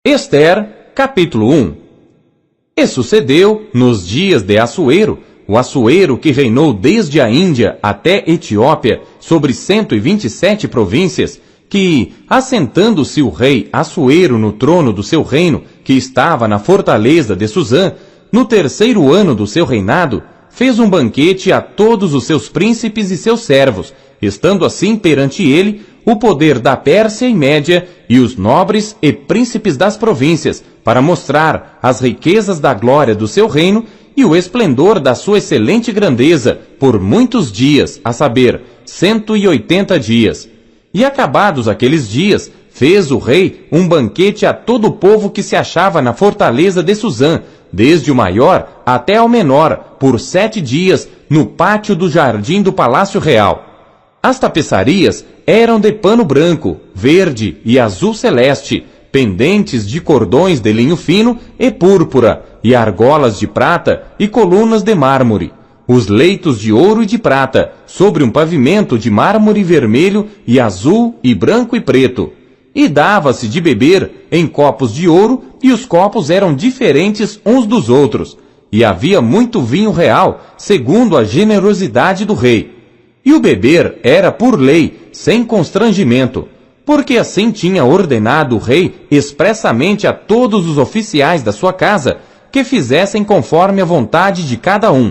Ester, capítulo 1. E sucedeu, nos dias de Assuero, o Assuero que reinou desde a Índia até Etiópia, sobre 127 províncias, que, assentando-se o rei Assuero no trono do seu reino, que estava na fortaleza de Susã, no terceiro ano do seu reinado, fez um banquete a todos os seus príncipes e seus servos, estando assim perante ele o poder da Pérsia e Média e os nobres e príncipes das províncias, para mostrar as riquezas da glória do seu reino e o esplendor da sua excelente grandeza por muitos dias, a saber, 180 dias. E acabados aqueles dias, fez o rei um banquete a todo o povo que se achava na fortaleza de Susã, desde o maior até ao menor, por 7 dias, no pátio do jardim do Palácio Real. As tapeçarias eram de pano branco, verde e azul celeste, pendentes de cordões de linho fino e púrpura, e argolas de prata e colunas de mármore. Os leitos de ouro e de prata, sobre um pavimento de mármore vermelho e azul e branco e preto. E dava-se de beber em copos de ouro, e os copos eram diferentes uns dos outros. E havia muito vinho real, segundo a generosidade do rei. E o beber era por lei, sem constrangimento, porque assim tinha ordenado o rei expressamente a todos os oficiais da sua casa, que fizessem conforme a vontade de cada um.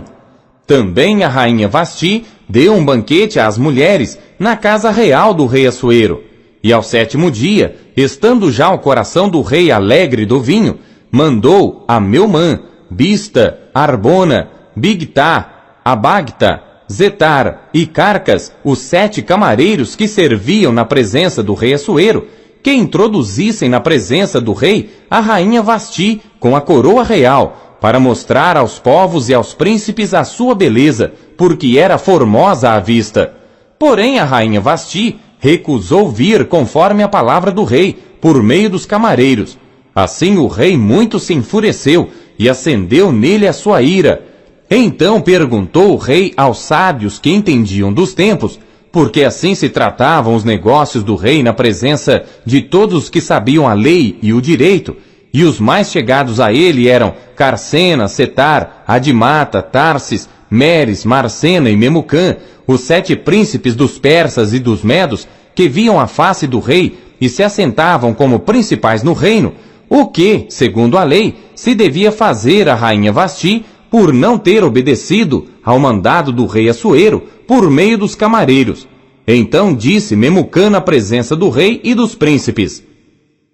Também a rainha Vasti deu um banquete às mulheres na casa real do rei Assuero. E ao 7º dia, estando já o coração do rei alegre do vinho, mandou a Meumã, Bista, Arbona, Bigtá, Abagta, Zetar e Carcas, os 7 camareiros que serviam na presença do rei Assuero, que introduzissem na presença do rei a rainha Vasti com a coroa real, para mostrar aos povos e aos príncipes a sua beleza, porque era formosa à vista. Porém a rainha Vasti recusou vir conforme a palavra do rei, por meio dos camareiros. Assim o rei muito se enfureceu, e acendeu nele a sua ira. Então perguntou o rei aos sábios que entendiam dos tempos, porque assim se tratavam os negócios do rei na presença de todos os que sabiam a lei e o direito, e os mais chegados a ele eram Carcena, Setar, Adimata, Tarsis, Meres, Marcena e Memucã, os 7 príncipes dos persas e dos medos, que viam a face do rei e se assentavam como principais no reino, o que, segundo a lei, se devia fazer a rainha Vasti, por não ter obedecido ao mandado do rei Assuero, por meio dos camareiros. Então disse Memucã na presença do rei e dos príncipes: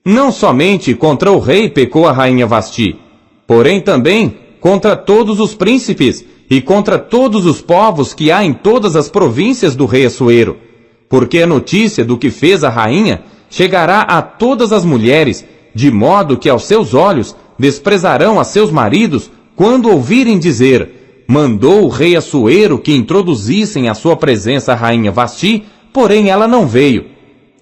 não somente contra o rei pecou a rainha Vasti, porém também contra todos os príncipes e contra todos os povos que há em todas as províncias do rei Assuero. Porque a notícia do que fez a rainha chegará a todas as mulheres, de modo que aos seus olhos desprezarão a seus maridos, quando ouvirem dizer: mandou o rei Assuero que introduzissem à sua presença a rainha Vasti, porém ela não veio.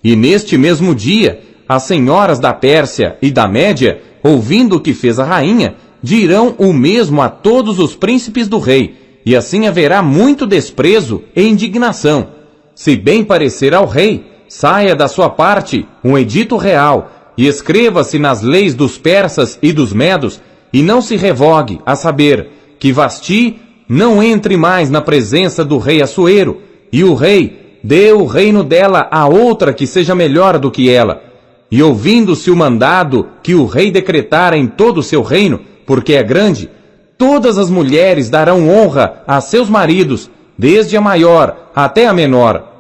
E neste mesmo dia, as senhoras da Pérsia e da Média, ouvindo o que fez a rainha, dirão o mesmo a todos os príncipes do rei, e assim haverá muito desprezo e indignação. Se bem parecer ao rei, saia da sua parte um edito real, e escreva-se nas leis dos persas e dos medos, e não se revogue, a saber, que Vasti não entre mais na presença do rei Assuero, e o rei dê o reino dela a outra que seja melhor do que ela. E ouvindo-se o mandado que o rei decretara em todo o seu reino, porque é grande, todas as mulheres darão honra a seus maridos, desde a maior até a menor.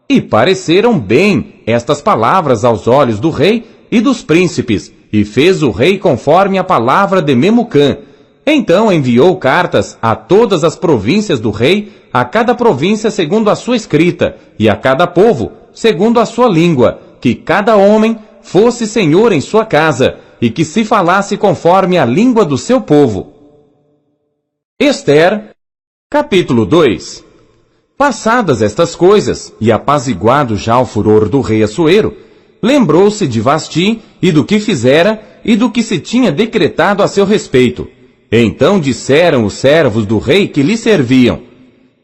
E pareceram bem estas palavras aos olhos do rei e dos príncipes, e fez o rei conforme a palavra de Memucã. Então enviou cartas a todas as províncias do rei, a cada província segundo a sua escrita, e a cada povo segundo a sua língua, que cada homem fosse senhor em sua casa, e que se falasse conforme a língua do seu povo. Ester, capítulo 2. Passadas estas coisas, e apaziguado já o furor do rei Assuero, lembrou-se de Vasti e do que fizera e do que se tinha decretado a seu respeito. Então disseram os servos do rei que lhe serviam: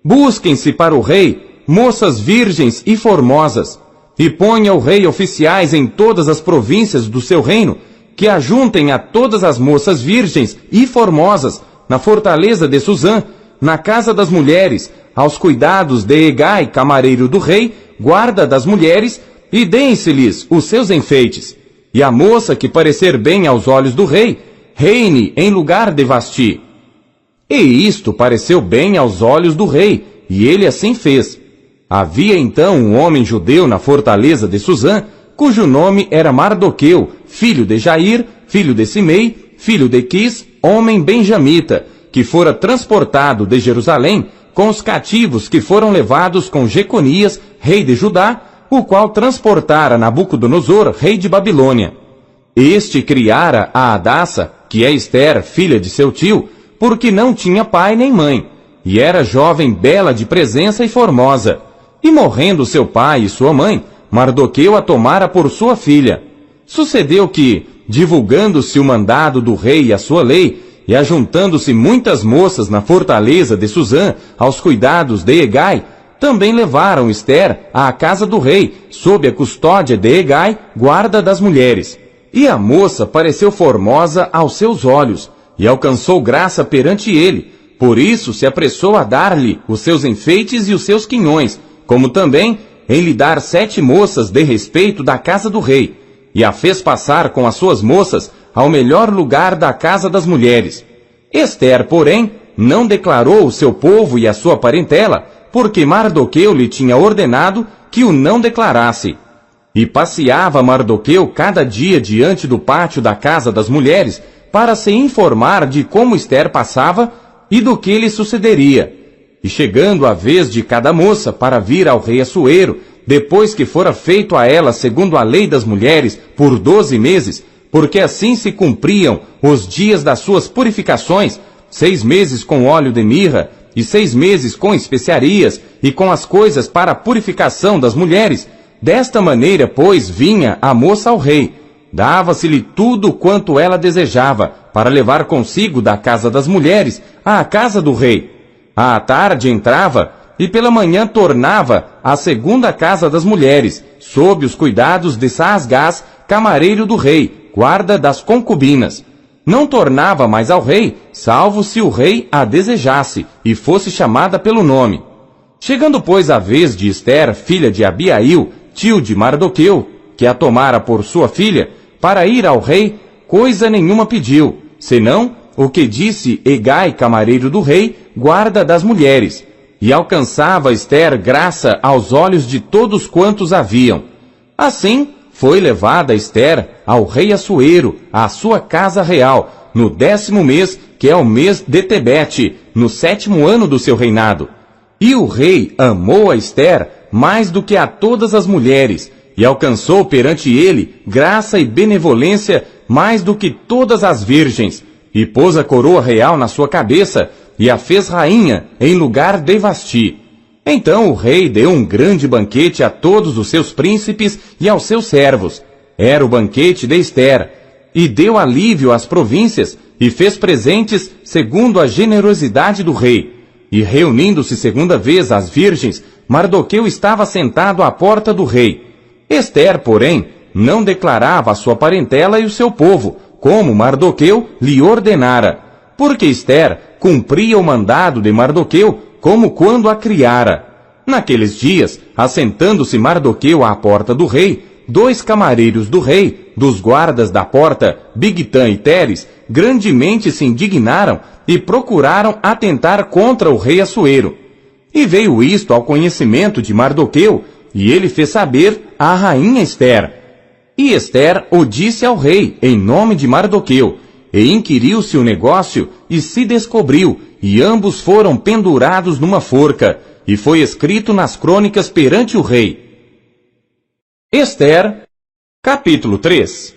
busquem-se para o rei moças virgens e formosas, e ponha o rei oficiais em todas as províncias do seu reino, que ajuntem a todas as moças virgens e formosas, na fortaleza de Susã, na casa das mulheres, aos cuidados de Hegai, camareiro do rei, guarda das mulheres, e deem-se-lhes os seus enfeites. E a moça que parecer bem aos olhos do rei, reine em lugar de Vasti. E isto pareceu bem aos olhos do rei, e ele assim fez. Havia então um homem judeu na fortaleza de Susã, cujo nome era Mardoqueu, filho de Jair, filho de Simei, filho de Quis, homem benjamita, que fora transportado de Jerusalém com os cativos que foram levados com Jeconias, rei de Judá, o qual transportara Nabucodonosor, rei de Babilônia. Este criara a Hadassa, que é Ester, filha de seu tio, porque não tinha pai nem mãe, e era jovem bela de presença e formosa. E morrendo seu pai e sua mãe, Mardoqueu a tomara por sua filha. Sucedeu que, divulgando-se o mandado do rei e a sua lei, e ajuntando-se muitas moças na fortaleza de Susã, aos cuidados de Hegai, também levaram Ester à casa do rei, sob a custódia de Hegai, guarda das mulheres. E a moça pareceu formosa aos seus olhos, e alcançou graça perante ele. Por isso se apressou a dar-lhe os seus enfeites e os seus quinhões, como também em lhe dar 7 moças de respeito da casa do rei, e a fez passar com as suas moças ao melhor lugar da casa das mulheres. Ester, porém, não declarou o seu povo e a sua parentela, porque Mardoqueu lhe tinha ordenado que o não declarasse. E passeava Mardoqueu cada dia diante do pátio da casa das mulheres, para se informar de como Ester passava e do que lhe sucederia. E chegando a vez de cada moça para vir ao rei Assuero, depois que fora feito a ela segundo a lei das mulheres por 12 meses, porque assim se cumpriam os dias das suas purificações, 6 meses com óleo de mirra, e 6 meses com especiarias, e com as coisas para a purificação das mulheres. Desta maneira, pois, vinha a moça ao rei. Dava-se-lhe tudo quanto ela desejava, para levar consigo da casa das mulheres à casa do rei. À tarde entrava, e pela manhã tornava à segunda casa das mulheres, sob os cuidados de Saasgás, camareiro do rei, guarda das concubinas. Não tornava mais ao rei, salvo se o rei a desejasse, e fosse chamada pelo nome. Chegando, pois, a vez de Ester, filha de Abiail, tio de Mardoqueu, que a tomara por sua filha, para ir ao rei, coisa nenhuma pediu, senão o que disse Hegai, camareiro do rei, guarda das mulheres. E alcançava Ester graça aos olhos de todos quantos haviam. Assim, foi levada Ester ao rei Assuero, à sua casa real, no 10º mês, que é o mês de Tebete, no 7º ano do seu reinado. E o rei amou a Ester mais do que a todas as mulheres, e alcançou perante ele graça e benevolência mais do que todas as virgens, e pôs a coroa real na sua cabeça, e a fez rainha em lugar de Vasti. Então o rei deu um grande banquete a todos os seus príncipes e aos seus servos. Era o banquete de Ester, e deu alívio às províncias, e fez presentes segundo a generosidade do rei. E reunindo-se segunda vez as virgens, Mardoqueu estava sentado à porta do rei. Ester, porém, não declarava a sua parentela e o seu povo, como Mardoqueu lhe ordenara, porque Ester cumpria o mandado de Mardoqueu, como quando a criara. Naqueles dias, assentando-se Mardoqueu à porta do rei, 2 camareiros do rei, dos guardas da porta, Bigtã e Teres, grandemente se indignaram e procuraram atentar contra o rei Assuero. E veio isto ao conhecimento de Mardoqueu, e ele fez saber à rainha Ester. E Ester o disse ao rei, em nome de Mardoqueu, e inquiriu-se o negócio, e se descobriu, e ambos foram pendurados numa forca, e foi escrito nas crônicas perante o rei. Ester, capítulo 3.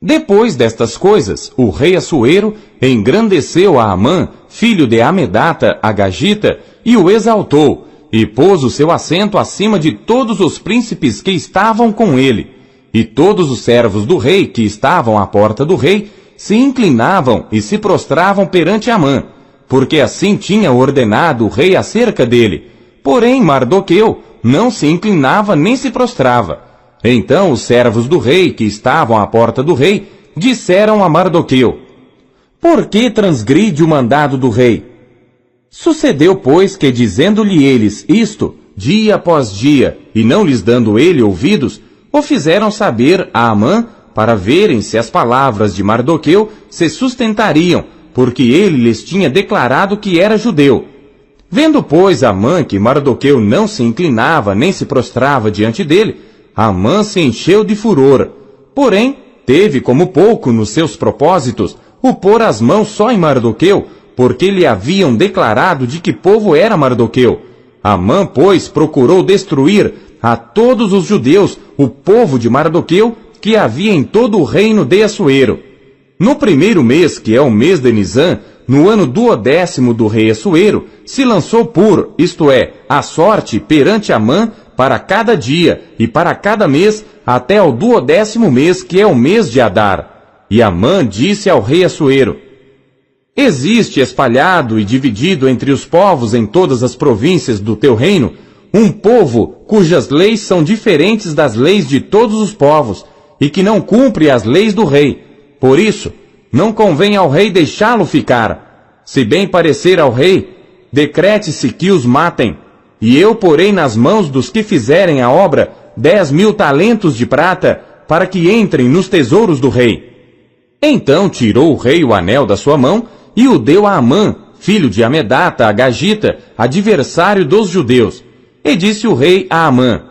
Depois destas coisas, o rei Assuero engrandeceu a Amã, filho de Amedata, Agagita, e o exaltou, e pôs o seu assento acima de todos os príncipes que estavam com ele. E todos os servos do rei que estavam à porta do rei se inclinavam e se prostravam perante Amã, porque assim tinha ordenado o rei acerca dele. Porém Mardoqueu não se inclinava nem se prostrava. Então os servos do rei que estavam à porta do rei disseram a Mardoqueu: por que transgride o mandado do rei? Sucedeu, pois, que dizendo-lhe eles isto, dia após dia, e não lhes dando ele ouvidos, o fizeram saber a Amã, para verem se as palavras de Mardoqueu se sustentariam, porque ele lhes tinha declarado que era judeu. Vendo, pois, Amã que Mardoqueu não se inclinava nem se prostrava diante dele, Amã se encheu de furor. Porém, teve como pouco nos seus propósitos o pôr as mãos só em Mardoqueu, porque lhe haviam declarado de que povo era Mardoqueu. Amã, pois, procurou destruir a todos os judeus, o povo de Mardoqueu, que havia em todo o reino de Assuero. No primeiro mês, que é o mês de Nisã, no ano 12º do rei Assuero, se lançou isto é, a sorte perante Amã para cada dia e para cada mês, até ao 12º mês, que é o mês de Adar. E Amã disse ao rei Assuero: existe espalhado e dividido entre os povos em todas as províncias do teu reino, um povo cujas leis são diferentes das leis de todos os povos, e que não cumpre as leis do rei. Por isso, não convém ao rei deixá-lo ficar. Se bem parecer ao rei, decrete-se que os matem, e eu porei nas mãos dos que fizerem a obra 10.000 talentos de prata, para que entrem nos tesouros do rei. Então tirou o rei o anel da sua mão, e o deu a Amã, filho de Amedata, agagita, adversário dos judeus. E disse o rei a Amã: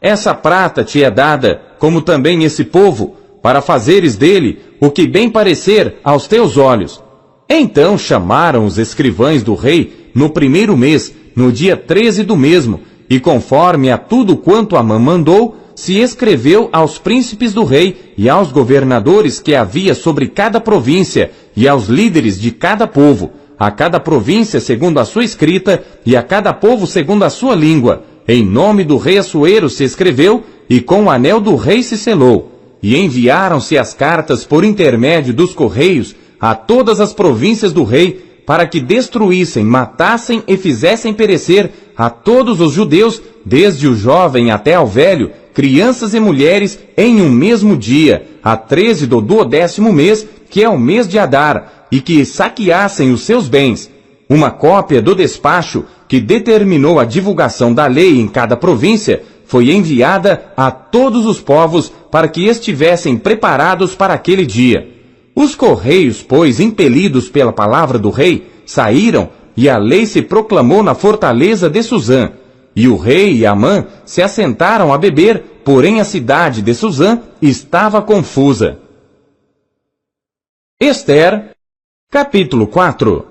essa prata te é dada, como também esse povo, para fazeres dele o que bem parecer aos teus olhos. Então chamaram os escrivães do rei no primeiro mês, no dia 13 do mesmo, e conforme a tudo quanto Amã mandou, se escreveu aos príncipes do rei e aos governadores que havia sobre cada província, e aos líderes de cada povo, a cada província segundo a sua escrita, e a cada povo segundo a sua língua. Em nome do rei Assuero se escreveu, e com o anel do rei se selou. E enviaram-se as cartas por intermédio dos correios a todas as províncias do rei, para que destruíssem, matassem e fizessem perecer a todos os judeus, desde o jovem até ao velho, crianças e mulheres, em um mesmo dia, a 13 do 12º mês, que é o mês de Adar, e que saqueassem os seus bens. Uma cópia do despacho que determinou a divulgação da lei em cada província foi enviada a todos os povos para que estivessem preparados para aquele dia. Os correios, pois, impelidos pela palavra do rei, saíram, e a lei se proclamou na fortaleza de Suzã. E o rei e Amã se assentaram a beber, porém a cidade de Suzã estava confusa. Ester, capítulo 4.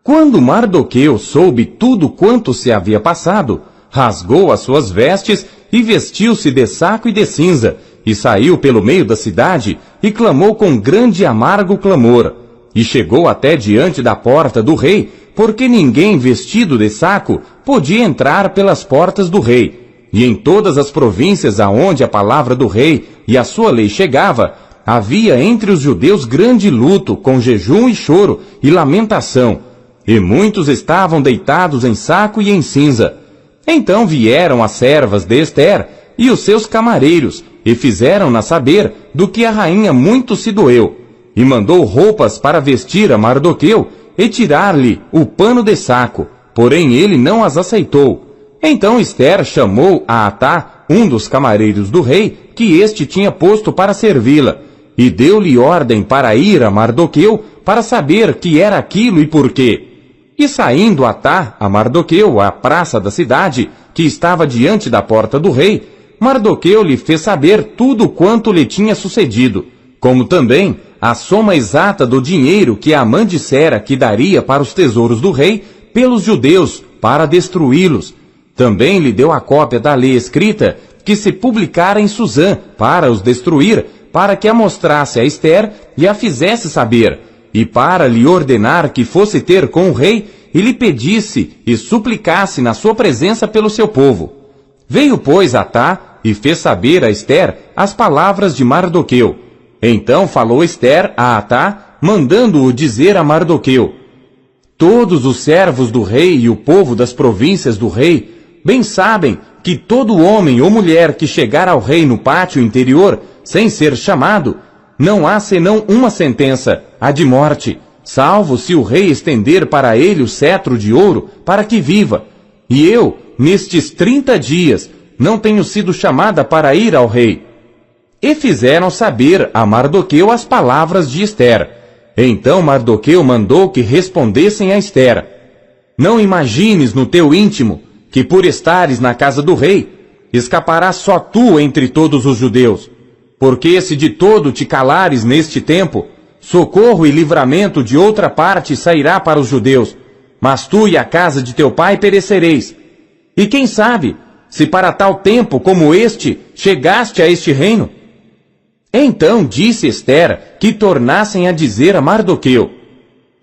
Quando Mardoqueu soube tudo quanto se havia passado, rasgou as suas vestes e vestiu-se de saco e de cinza, e saiu pelo meio da cidade, e clamou com grande e amargo clamor. E chegou até diante da porta do rei, porque ninguém vestido de saco podia entrar pelas portas do rei. E em todas as províncias aonde a palavra do rei e a sua lei chegava, havia entre os judeus grande luto, com jejum e choro e lamentação, e muitos estavam deitados em saco e em cinza. Então vieram as servas de Ester e os seus camareiros, e fizeram-na saber do que a rainha muito se doeu, e mandou roupas para vestir a Mardoqueu, e tirar-lhe o pano de saco, porém ele não as aceitou. Então Ester chamou a Atá, um dos camareiros do rei, que este tinha posto para servi-la, e deu-lhe ordem para ir a Mardoqueu, para saber que era aquilo e por quê. E saindo Atá a Mardoqueu à praça da cidade, que estava diante da porta do rei, Mardoqueu lhe fez saber tudo quanto lhe tinha sucedido, como também a soma exata do dinheiro que Amã dissera que daria para os tesouros do rei pelos judeus, para destruí-los. Também lhe deu a cópia da lei escrita, que se publicara em Suzã, para os destruir, para que a mostrasse a Ester e a fizesse saber, e para lhe ordenar que fosse ter com o rei, e lhe pedisse e suplicasse na sua presença pelo seu povo. Veio, pois, Atá, e fez saber a Ester as palavras de Mardoqueu. Então falou Ester a Atá, mandando-o dizer a Mardoqueu: todos os servos do rei e o povo das províncias do rei bem sabem que todo homem ou mulher que chegar ao rei no pátio interior, sem ser chamado, não há senão uma sentença, a de morte, salvo se o rei estender para ele o cetro de ouro, para que viva. E eu, nestes 30 dias, não tenho sido chamada para ir ao rei. E fizeram saber a Mardoqueu as palavras de Ester. Então Mardoqueu mandou que respondessem a Ester: não imagines no teu íntimo que por estares na casa do rei, escaparás só tu entre todos os judeus. Porque se de todo te calares neste tempo, socorro e livramento de outra parte sairá para os judeus, mas tu e a casa de teu pai perecereis. E quem sabe, se para tal tempo como este chegaste a este reino? Então disse Ester que tornassem a dizer a Mardoqueu: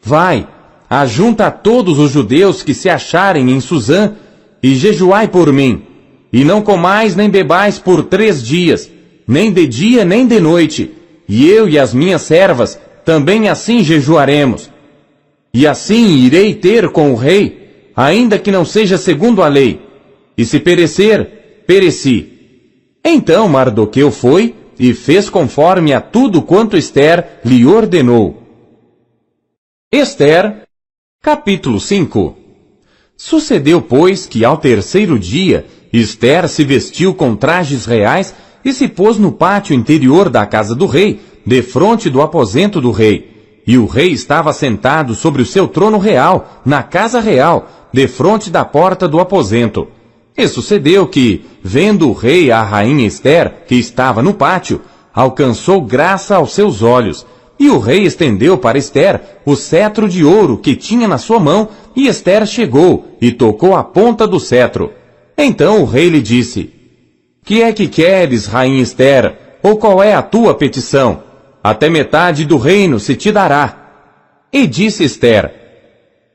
vai, ajunta a todos os judeus que se acharem em Susã, e jejuai por mim, e não comais nem bebais por 3 dias, nem de dia nem de noite, e eu e as minhas servas também assim jejuaremos. E assim irei ter com o rei, ainda que não seja segundo a lei, e se perecer, pereci. Então Mardoqueu foi e fez conforme a tudo quanto Ester lhe ordenou. Ester, capítulo 5. Sucedeu, pois, que ao 3º dia, Ester se vestiu com trajes reais e se pôs no pátio interior da casa do rei, defronte do aposento do rei. E o rei estava sentado sobre o seu trono real, na casa real, defronte da porta do aposento. E sucedeu que, vendo o rei a rainha Ester, que estava no pátio, alcançou graça aos seus olhos. E o rei estendeu para Ester o cetro de ouro que tinha na sua mão, e Ester chegou e tocou a ponta do cetro. Então o rei lhe disse: que é que queres, rainha Ester, ou qual é a tua petição? Até metade do reino se te dará. E disse Ester: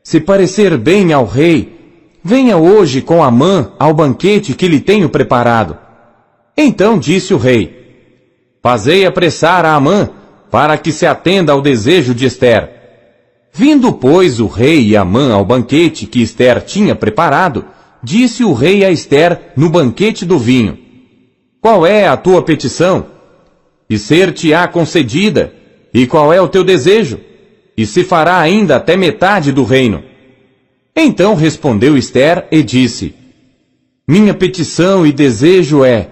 se parecer bem ao rei, venha hoje com Amã ao banquete que lhe tenho preparado. Então disse o rei: fazei apressar a Amã, para que se atenda ao desejo de Ester. Vindo, pois, o rei e Amã ao banquete que Ester tinha preparado, disse o rei a Ester no banquete do vinho: qual é a tua petição? E ser-te-á concedida. E qual é o teu desejo? E se fará ainda até metade do reino. Então respondeu Ester e disse: minha petição e desejo é: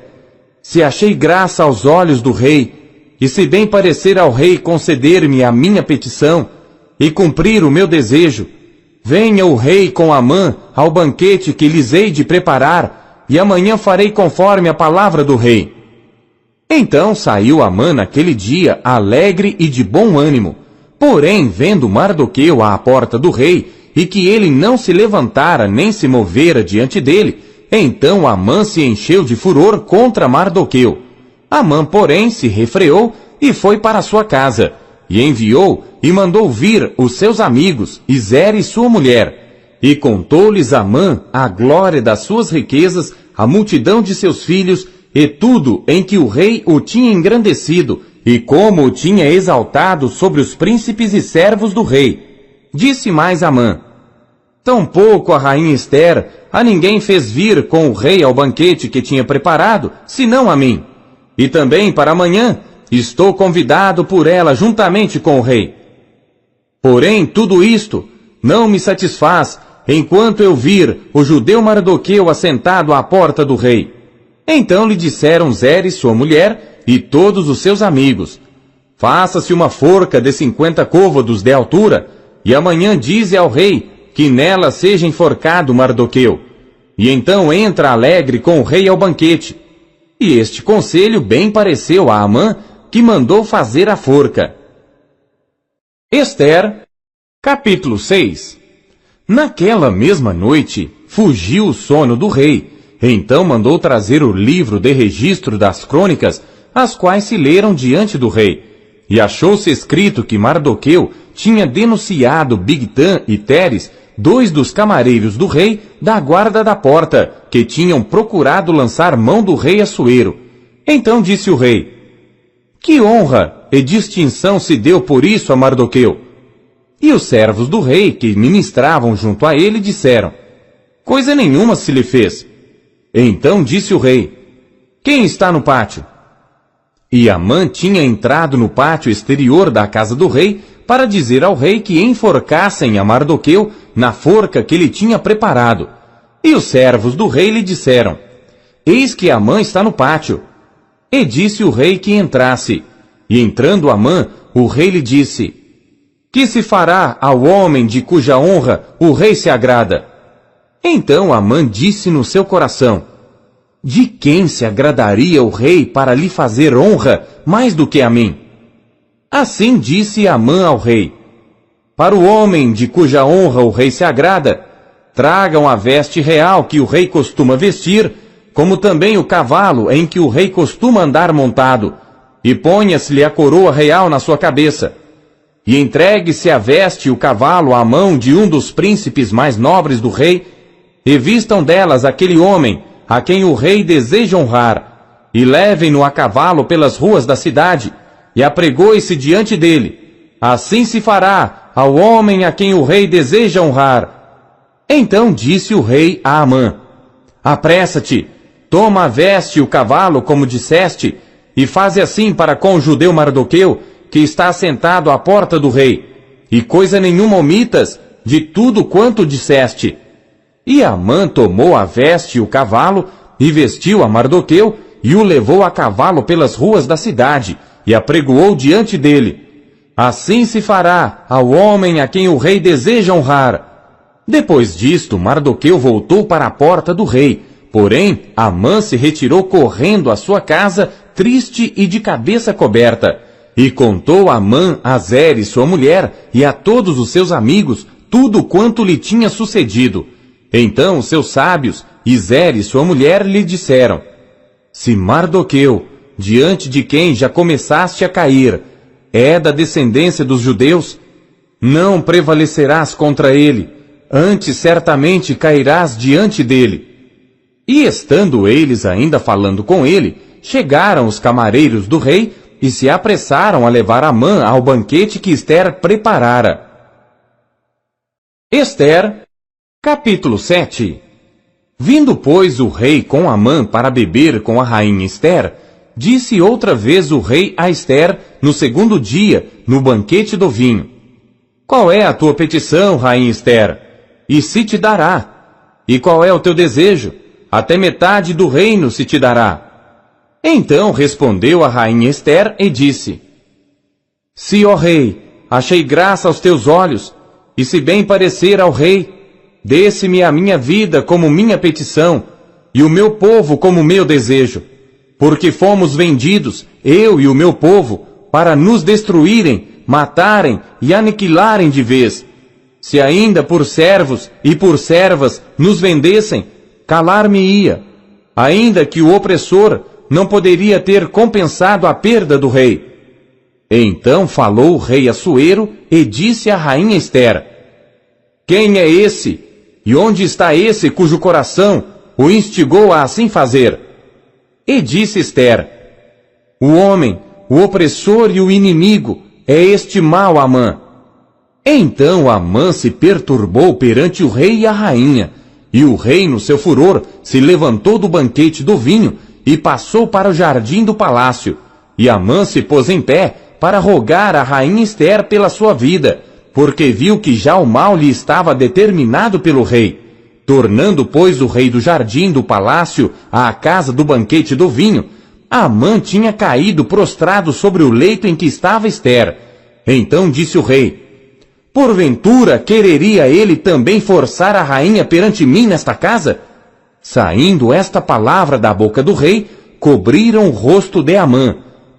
se achei graça aos olhos do rei, e se bem parecer ao rei conceder-me a minha petição, e cumprir o meu desejo, venha o rei com Amã ao banquete que lhes hei de preparar, e amanhã farei conforme a palavra do rei. Então saiu Amã naquele dia alegre e de bom ânimo. Porém, vendo Mardoqueu à porta do rei, e que ele não se levantara nem se movera diante dele, então Amã se encheu de furor contra Mardoqueu. Amã, porém, se refreou e foi para sua casa, e enviou e mandou vir os seus amigos, e Zeres sua mulher. E contou-lhes Amã a glória das suas riquezas, a multidão de seus filhos, e tudo em que o rei o tinha engrandecido, e como o tinha exaltado sobre os príncipes e servos do rei. Disse mais Amã: tampouco a rainha Ester a ninguém fez vir com o rei ao banquete que tinha preparado, senão a mim. E também para amanhã estou convidado por ela juntamente com o rei. Porém, tudo isto não me satisfaz, enquanto eu vir o judeu Mardoqueu assentado à porta do rei. Então lhe disseram Zeres, sua mulher, e todos os seus amigos: faça-se uma forca de 50 côvados de altura, e amanhã dize ao rei que nela seja enforcado Mardoqueu. E então entra alegre com o rei ao banquete. E este conselho bem pareceu a Amã, que mandou fazer a forca. Ester, capítulo 6. Naquela mesma noite, fugiu o sono do rei. Então mandou trazer o livro de registro das crônicas, as quais se leram diante do rei. E achou-se escrito que Mardoqueu tinha denunciado Bigtã e Teres, 2 dos camareiros do rei, da guarda da porta, que tinham procurado lançar mão do rei Assuero. Então disse o rei: que honra e distinção se deu por isso a Mardoqueu? E os servos do rei, que ministravam junto a ele, disseram: coisa nenhuma se lhe fez. Então disse o rei: quem está no pátio? E Amã tinha entrado no pátio exterior da casa do rei para dizer ao rei que enforcassem a Mardoqueu na forca que ele tinha preparado. E os servos do rei lhe disseram: Eis que Amã está no pátio. E disse o rei que entrasse. E entrando Amã, o rei lhe disse: Que se fará ao homem de cuja honra o rei se agrada? Então Amã disse no seu coração: De quem se agradaria o rei para lhe fazer honra mais do que a mim? Assim disse Amã ao rei: Para o homem de cuja honra o rei se agrada, tragam a veste real que o rei costuma vestir, como também o cavalo em que o rei costuma andar montado, e ponha-se-lhe a coroa real na sua cabeça. E entregue-se a veste e o cavalo à mão de um dos príncipes mais nobres do rei, e vistam delas aquele homem a quem o rei deseja honrar, e levem-no a cavalo pelas ruas da cidade, e apregoe-se diante dele. Assim se fará ao homem a quem o rei deseja honrar. Então disse o rei a Amã: Apressa-te, toma a veste e o cavalo, como disseste, e faze assim para com o judeu Mardoqueu, que está sentado à porta do rei, e coisa nenhuma omitas de tudo quanto disseste. E Amã tomou a veste e o cavalo, e vestiu a Mardoqueu, e o levou a cavalo pelas ruas da cidade, e apregoou diante dele. Assim se fará ao homem a quem o rei deseja honrar. Depois disto, Mardoqueu voltou para a porta do rei, porém Amã se retirou correndo à sua casa, triste e de cabeça coberta. E contou Amã a Zeres, sua mulher, e a todos os seus amigos, tudo quanto lhe tinha sucedido. Então os seus sábios, e Zeres, sua mulher, lhe disseram: Se Mardoqueu, diante de quem já começaste a cair, é da descendência dos judeus, não prevalecerás contra ele, antes certamente cairás diante dele. E estando eles ainda falando com ele, chegaram os camareiros do rei, e se apressaram a levar Amã ao banquete que Ester preparara. Ester, capítulo 7. Vindo, pois, o rei com Amã para beber com a rainha Ester, disse outra vez o rei a Ester, no segundo dia, no banquete do vinho: Qual é a tua petição, rainha Ester? E se te dará. E qual é o teu desejo? Até metade do reino se te dará. Então respondeu a rainha Ester e disse: Se, ó rei, achei graça aos teus olhos, e se bem parecer ao rei, dê-se-me a minha vida como minha petição, e o meu povo como meu desejo, porque fomos vendidos, eu e o meu povo, para nos destruírem, matarem e aniquilarem de vez. Se ainda por servos e por servas nos vendessem, calar-me-ia, ainda que o opressor não poderia ter compensado a perda do rei. Então falou o rei Assuero e disse à rainha Ester: Quem é esse? E onde está esse cujo coração o instigou a assim fazer? E disse Ester: O homem, o opressor e o inimigo é este mau Amã. Então Amã se perturbou perante o rei e a rainha, e o rei, no seu furor, se levantou do banquete do vinho e passou para o jardim do palácio. E Amã se pôs em pé para rogar a rainha Ester pela sua vida, porque viu que já o mal lhe estava determinado pelo rei. Tornando, pois, o rei do jardim do palácio à casa do banquete do vinho, Amã tinha caído prostrado sobre o leito em que estava Ester. Então disse o rei: Porventura quereria ele também forçar a rainha perante mim nesta casa? Saindo esta palavra da boca do rei, cobriram o rosto de Amã.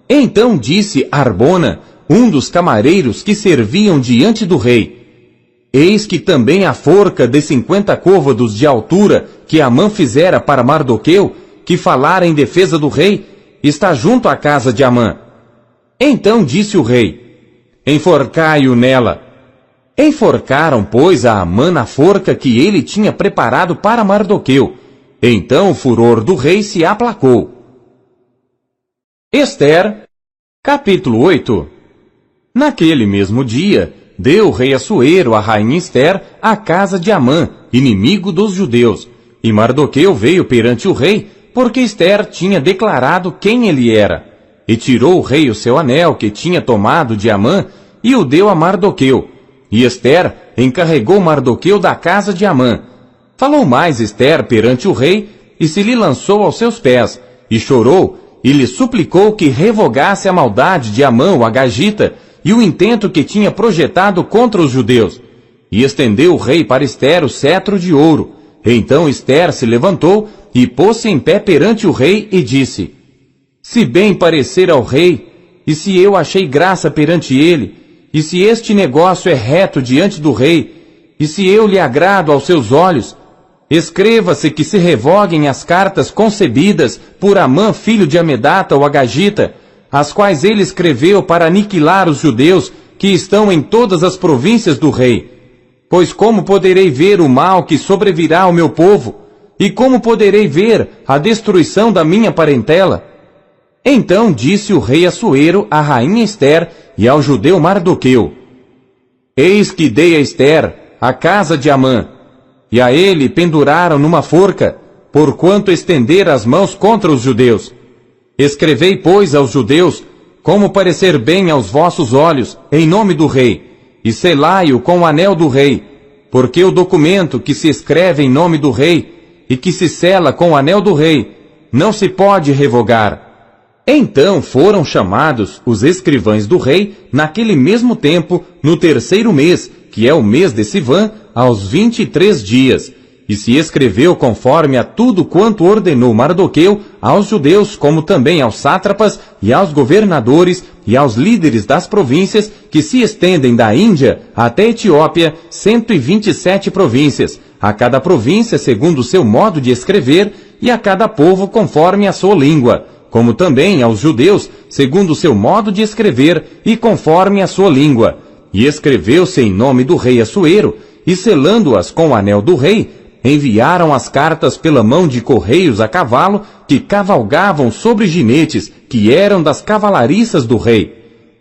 Então disse Arbona, um dos camareiros que serviam diante do rei: Eis que também a forca de 50 côvados de altura que Amã fizera para Mardoqueu, que falara em defesa do rei, está junto à casa de Amã. Então disse o rei: Enforcai-o nela. Enforcaram, pois, a Amã na forca que ele tinha preparado para Mardoqueu. Então o furor do rei se aplacou. Ester, capítulo 8. Naquele mesmo dia, deu o rei Assuero a rainha Ester à casa de Amã, inimigo dos judeus. E Mardoqueu veio perante o rei, porque Ester tinha declarado quem ele era. e tirou o rei o seu anel que tinha tomado de Amã e o deu a Mardoqueu. E Ester encarregou Mardoqueu da casa de Amã. Falou mais Ester perante o rei e se lhe lançou aos seus pés, e chorou, e lhe suplicou que revogasse a maldade de Amã o agagita e o intento que tinha projetado contra os judeus. E estendeu o rei para Ester o cetro de ouro. Então Ester se levantou e pôs-se em pé perante o rei e disse: Se bem parecer ao rei, e se eu achei graça perante ele, e se este negócio é reto diante do rei, e se eu lhe agrado aos seus olhos, escreva-se que se revoguem as cartas concebidas por Amã, filho de Amedata, o agagita, as quais ele escreveu para aniquilar os judeus que estão em todas as províncias do rei. Pois como poderei ver o mal que sobrevirá ao meu povo? E como poderei ver a destruição da minha parentela? Então disse o rei Assuero à rainha Ester e ao judeu Mardoqueu: Eis que dei a Ester a casa de Amã, e a ele penduraram numa forca, porquanto estender as mãos contra os judeus. Escrevei, pois, aos judeus, como parecer bem aos vossos olhos, em nome do rei, e selai-o com o anel do rei, porque o documento que se escreve em nome do rei, e que se sela com o anel do rei, não se pode revogar. Então foram chamados os escrivães do rei, naquele mesmo tempo, no 3º mês, que é o mês de Sivan, aos 23 dias. E se escreveu conforme a tudo quanto ordenou Mardoqueu aos judeus, como também aos sátrapas e aos governadores e aos líderes das províncias que se estendem da Índia até Etiópia, 127 províncias, a cada província segundo o seu modo de escrever e a cada povo conforme a sua língua, como também aos judeus segundo o seu modo de escrever e conforme a sua língua. E escreveu-se em nome do rei Assuero, e selando-as com o anel do rei, enviaram as cartas pela mão de correios a cavalo que cavalgavam sobre ginetes que eram das cavalariças do rei.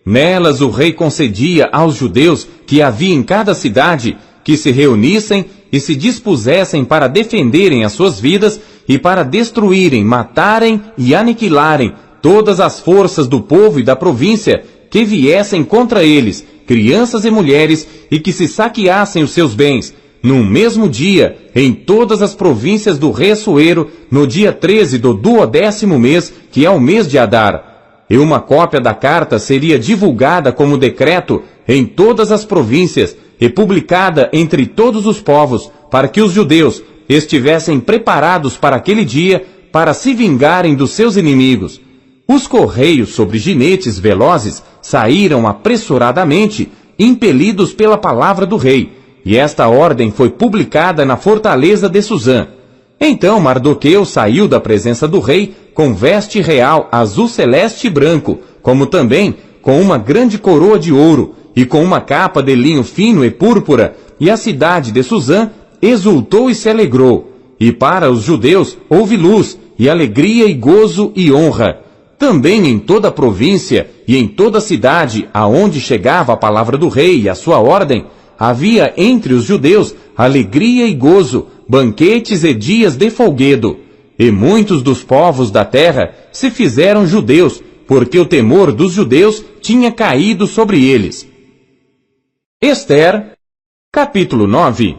Nelas o rei concedia aos judeus que havia em cada cidade que se reunissem e se dispusessem para defenderem as suas vidas e para destruírem, matarem e aniquilarem todas as forças do povo e da província que viessem contra eles, crianças e mulheres, e que se saqueassem os seus bens, num mesmo dia, em todas as províncias do rei Assuero, no dia 13 do 12º mês, que é o mês de Adar. E uma cópia da carta seria divulgada como decreto em todas as províncias e publicada entre todos os povos, para que os judeus estivessem preparados para aquele dia, para se vingarem dos seus inimigos. Os correios sobre ginetes velozes saíram apressuradamente, impelidos pela palavra do rei, e esta ordem foi publicada na fortaleza de Suzã. Então Mardoqueu saiu da presença do rei com veste real azul celeste e branco, como também com uma grande coroa de ouro, e com uma capa de linho fino e púrpura, e a cidade de Suzã exultou e se alegrou. E para os judeus houve luz, e alegria e gozo e honra. Também em toda a província e em toda a cidade aonde chegava a palavra do rei e a sua ordem, havia entre os judeus alegria e gozo, banquetes e dias de folguedo. E muitos dos povos da terra se fizeram judeus, porque o temor dos judeus tinha caído sobre eles. Ester, capítulo 9.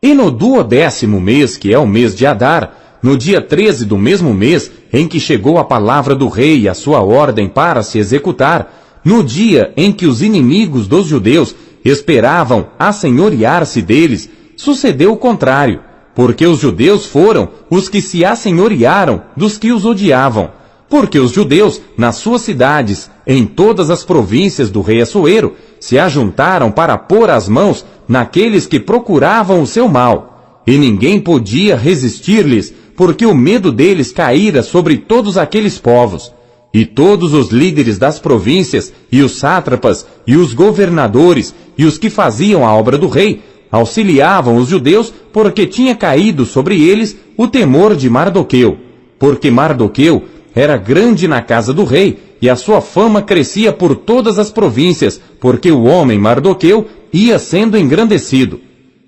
E no 12º mês, que é o mês de Adar, no dia 13 do mesmo mês, em que chegou a palavra do rei e a sua ordem para se executar, no dia em que os inimigos dos judeus esperavam assenhorear-se deles, sucedeu o contrário, porque os judeus foram os que se assenhorearam dos que os odiavam, porque os judeus, nas suas cidades, em todas as províncias do rei Assuero, se ajuntaram para pôr as mãos naqueles que procuravam o seu mal, e ninguém podia resistir-lhes, porque o medo deles caíra sobre todos aqueles povos. E todos os líderes das províncias, e os sátrapas, e os governadores, e os que faziam a obra do rei, auxiliavam os judeus, porque tinha caído sobre eles o temor de Mardoqueu. Porque Mardoqueu era grande na casa do rei, e a sua fama crescia por todas as províncias, porque o homem Mardoqueu ia sendo engrandecido.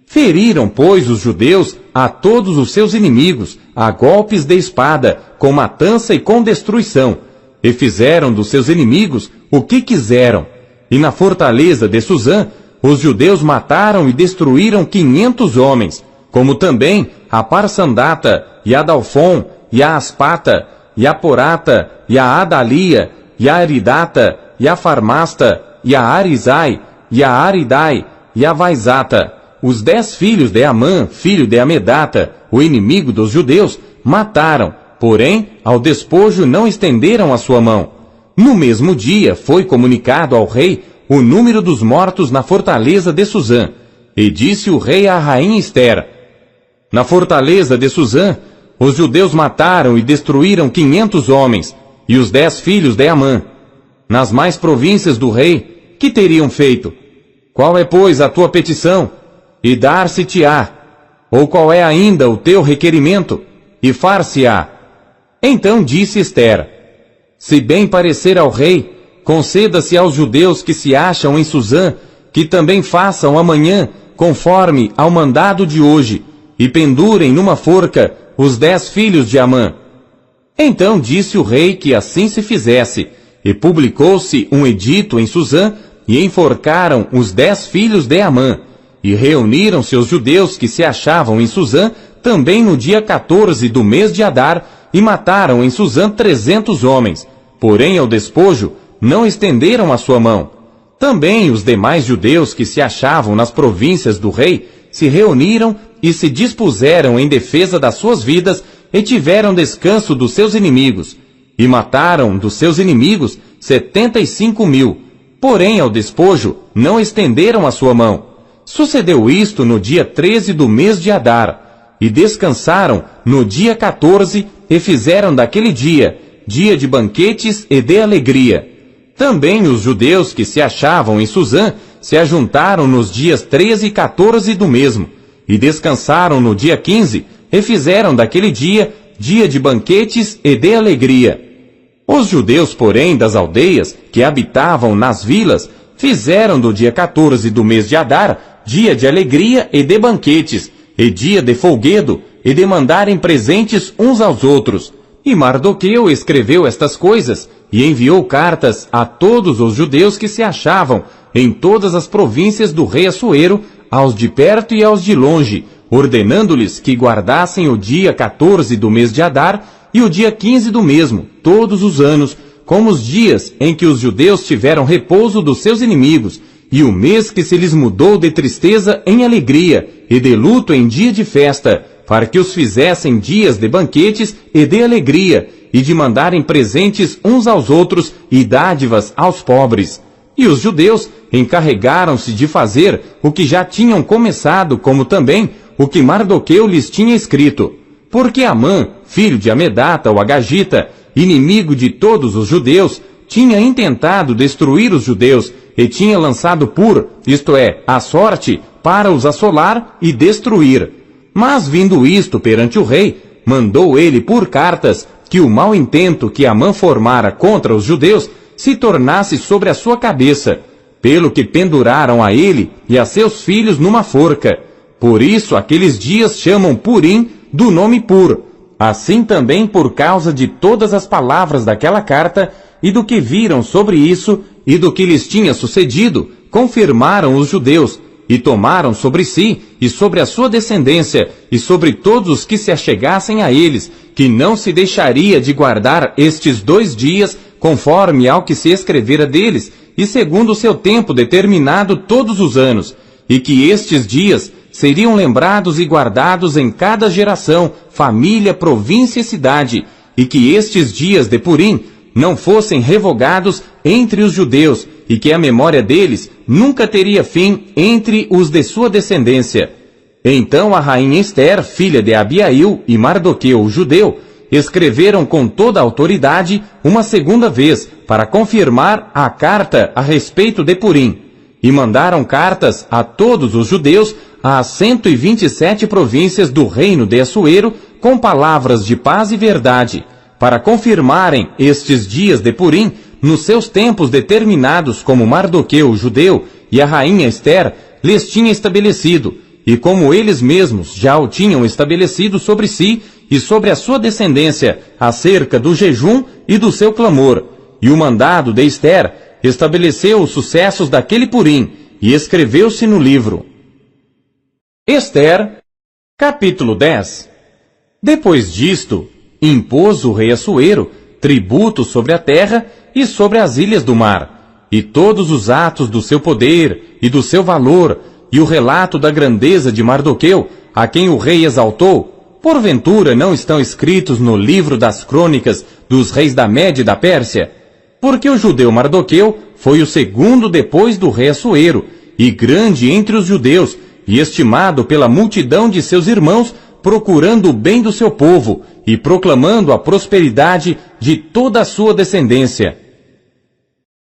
Feriram, pois, os judeus a todos os seus inimigos, a golpes de espada, com matança e com destruição. e fizeram dos seus inimigos o que quiseram. E na fortaleza de Suzã, os judeus mataram e destruíram 500 homens, como também a Parsandata, e a Dalfon, e a Aspata, e a Porata, e a Adalia, e a Aridata, e a Farmasta, e a Arizai, e a Aridai, e a Vaizata. Os 10 filhos de Amã, filho de Amedata, o inimigo dos judeus, mataram, porém, ao despojo não estenderam a sua mão. No mesmo dia foi comunicado ao rei o número dos mortos na fortaleza de Suzã. E disse o rei à rainha Ester: na fortaleza de Suzã, os judeus mataram e destruíram 500 homens, e os 10 filhos de Amã. Nas mais províncias do rei, que teriam feito? Qual é, pois, a tua petição? E dar-se-te-á. Ou qual é ainda o teu requerimento? E far-se-á. Então disse Ester: se bem parecer ao rei, conceda-se aos judeus que se acham em Suzã, que também façam amanhã, conforme ao mandado de hoje, e pendurem numa forca os 10 filhos de Amã. Então disse o rei que assim se fizesse, e publicou-se um edito em Suzã, e enforcaram os 10 filhos de Amã. E reuniram-se os judeus que se achavam em Suzã, também no dia 14 do mês de Adar, e mataram em Suzã 300 homens. Porém, ao despojo, não estenderam a sua mão. Também os demais judeus que se achavam nas províncias do rei se reuniram e se dispuseram em defesa das suas vidas e tiveram descanso dos seus inimigos. E mataram dos seus inimigos 75.000. Porém, ao despojo, não estenderam a sua mão. Sucedeu isto no dia 13 do mês de Adar. E descansaram no dia 14 e fizeram daquele dia dia de banquetes e de alegria. Também os judeus que se achavam em Suzã se ajuntaram nos dias 13 e 14 do mesmo, e descansaram no dia 15, e fizeram daquele dia dia de banquetes e de alegria. Os judeus, porém, das aldeias, que habitavam nas vilas, fizeram do dia 14 do mês de Adar dia de alegria e de banquetes, e dia de folguedo, e de mandarem presentes uns aos outros. E Mardoqueu escreveu estas coisas, e enviou cartas a todos os judeus que se achavam em todas as províncias do rei Assuero, aos de perto e aos de longe, ordenando-lhes que guardassem o dia 14 do mês de Adar e o dia 15 do mesmo, todos os anos, como os dias em que os judeus tiveram repouso dos seus inimigos, e o mês que se lhes mudou de tristeza em alegria, e de luto em dia de festa, para que os fizessem dias de banquetes e de alegria, e de mandarem presentes uns aos outros e dádivas aos pobres. E os judeus encarregaram-se de fazer o que já tinham começado, como também o que Mardoqueu lhes tinha escrito. Porque Amã, filho de Amedata, o Agagita, inimigo de todos os judeus, tinha intentado destruir os judeus, e tinha lançado isto é, a sorte, para os assolar e destruir. Mas vindo isto perante o rei, mandou ele por cartas que o mau intento que Amã formara contra os judeus se tornasse sobre a sua cabeça, pelo que penduraram a ele e a seus filhos numa forca. Por isso aqueles dias chamam Purim do nome Pur. Assim também por causa de todas as palavras daquela carta e do que viram sobre isso e do que lhes tinha sucedido, confirmaram os judeus e tomaram sobre si e sobre a sua descendência e sobre todos os que se achegassem a eles, que não se deixaria de guardar estes 2 dias conforme ao que se escrevera deles e segundo o seu tempo determinado todos os anos, e que estes dias seriam lembrados e guardados em cada geração, família, província e cidade, e que estes dias de Purim não fossem revogados entre os judeus, e que a memória deles nunca teria fim entre os de sua descendência. Então a rainha Ester, filha de Abiail, e Mardoqueu, o judeu, escreveram com toda a autoridade uma segunda vez, para confirmar a carta a respeito de Purim, e mandaram cartas a todos os judeus, às 127 províncias do reino de Assuero, com palavras de paz e verdade, para confirmarem estes dias de Purim, nos seus tempos determinados, como Mardoqueu, o judeu, e a rainha Ester lhes tinha estabelecido, e como eles mesmos já o tinham estabelecido sobre si e sobre a sua descendência, acerca do jejum e do seu clamor, e o mandado de Ester, estabeleceu os sucessos daquele Purim, e escreveu-se no livro. Ester, capítulo 10. Depois disto, impôs o rei Assuero tributo sobre a terra e sobre as ilhas do mar, e todos os atos do seu poder e do seu valor, e o relato da grandeza de Mardoqueu, a quem o rei exaltou, porventura não estão escritos no livro das crônicas dos reis da Média e da Pérsia? Porque o judeu Mardoqueu foi o segundo depois do rei Assuero, e grande entre os judeus, e estimado pela multidão de seus irmãos, procurando o bem do seu povo, e proclamando a prosperidade de toda a sua descendência.